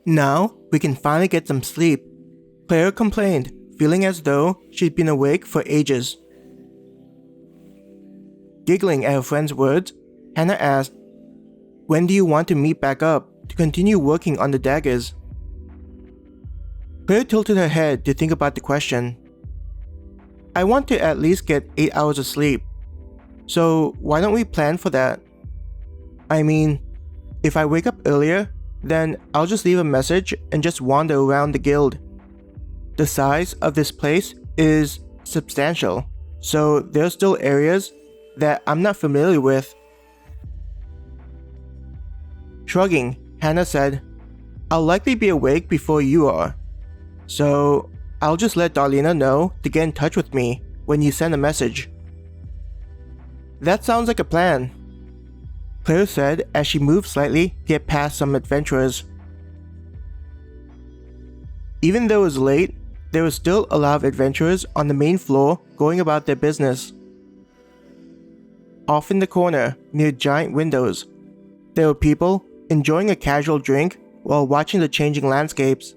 Now we can finally get some sleep, Claire complained, feeling as though she'd been awake for ages. Giggling at her friend's words, Hannah asked, "When do you want to meet back up to continue working on the daggers?" Claire tilted her head to think about the question. "I want to at least get 8 hours of sleep, so why don't we plan for that? I mean, if I wake up earlier, then I'll just leave a message and just wander around the guild. The size of this place is substantial, so there are still areas that I'm not familiar with." Shrugging, Hannah said, "I'll likely be awake before you are, so I'll just let Darlena know to get in touch with me when you send a message." "That sounds like a plan," Claire said as she moved slightly to get past some adventurers. Even though it was late, there was still a lot of adventurers on the main floor going about their business. Off in the corner, near giant windows, there were people enjoying a casual drink while watching the changing landscapes.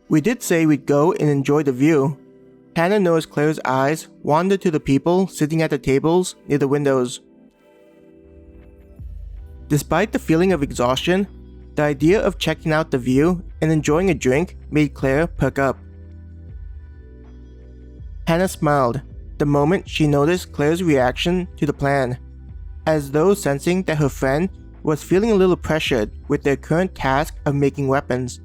"We did say we'd go and enjoy the view." Hannah noticed Claire's eyes wander to the people sitting at the tables near the windows. Despite the feeling of exhaustion, the idea of checking out the view and enjoying a drink made Claire perk up. Hannah smiled the moment she noticed Claire's reaction to the plan, as though sensing that her friend was feeling a little pressured with their current task of making weapons.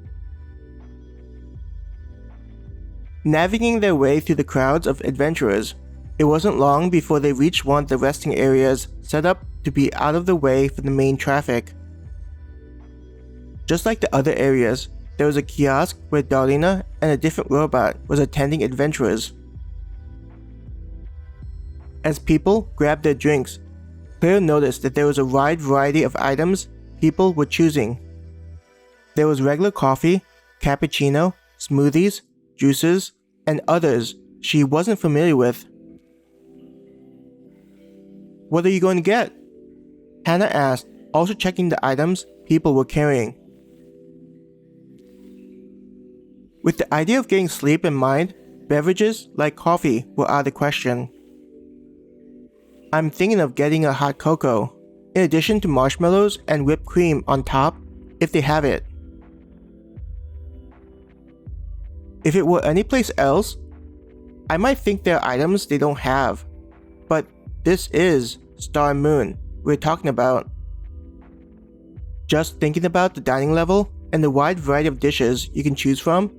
Navigating their way through the crowds of adventurers, it wasn't long before they reached one of the resting areas set up to be out of the way for the main traffic. Just like the other areas, there was a kiosk where Darlena and a different robot was attending adventurers. As people grabbed their drinks, Claire noticed that there was a wide variety of items people were choosing. There was regular coffee, cappuccino, smoothies, juices, and others she wasn't familiar with. "What are you going to get?" Hannah asked, also checking the items people were carrying. With the idea of getting sleep in mind, beverages like coffee were out of the question. "I'm thinking of getting a hot cocoa, in addition to marshmallows and whipped cream on top, if they have it." If it were anyplace else, I might think there are items they don't have, but this is Star and Moon we're talking about. Just thinking about the dining level and the wide variety of dishes you can choose from,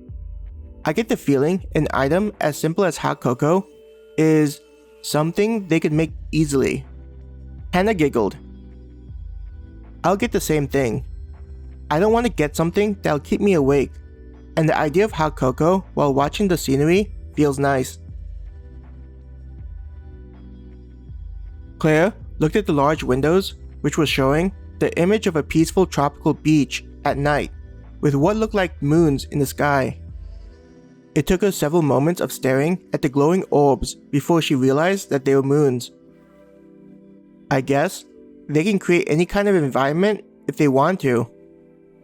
I get the feeling an item as simple as hot cocoa is something they could make easily. Hannah giggled. "I'll get the same thing. I don't want to get something that'll keep me awake, and the idea of hot cocoa while watching the scenery feels nice." Claire looked at the large windows, which was showing the image of a peaceful tropical beach at night, with what looked like moons in the sky. It took her several moments of staring at the glowing orbs before she realized that they were moons. I guess they can create any kind of environment if they want to,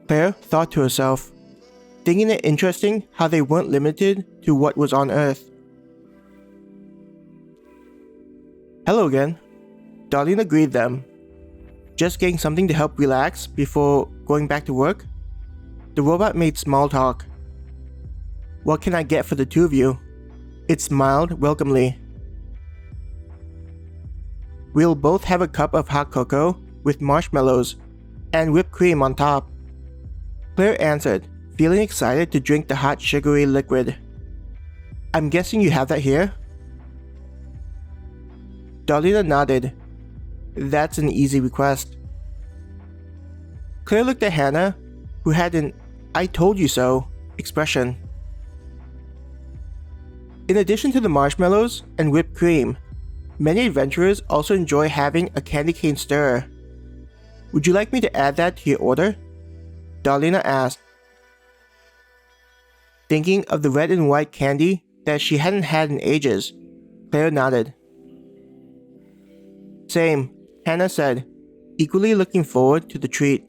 Claire thought to herself, thinking it interesting how they weren't limited to what was on Earth. "Hello again," Darlena greeted them. "Just getting something to help relax before going back to work?" The robot made small talk. "What can I get for the two of you?" It smiled welcomely. "We'll both have a cup of hot cocoa with marshmallows and whipped cream on top," Claire answered, feeling excited to drink the hot sugary liquid. "I'm guessing you have that here?" Darlena nodded. "That's an easy request." Claire looked at Hannah, who had an "I told you so" expression. In addition to the marshmallows and whipped cream, many adventurers also enjoy having a candy cane stirrer. "Would you like me to add that to your order?" Darlena asked, thinking of the red and white candy that she hadn't had in ages. Claire nodded. "Same," Hannah said, equally looking forward to the treat.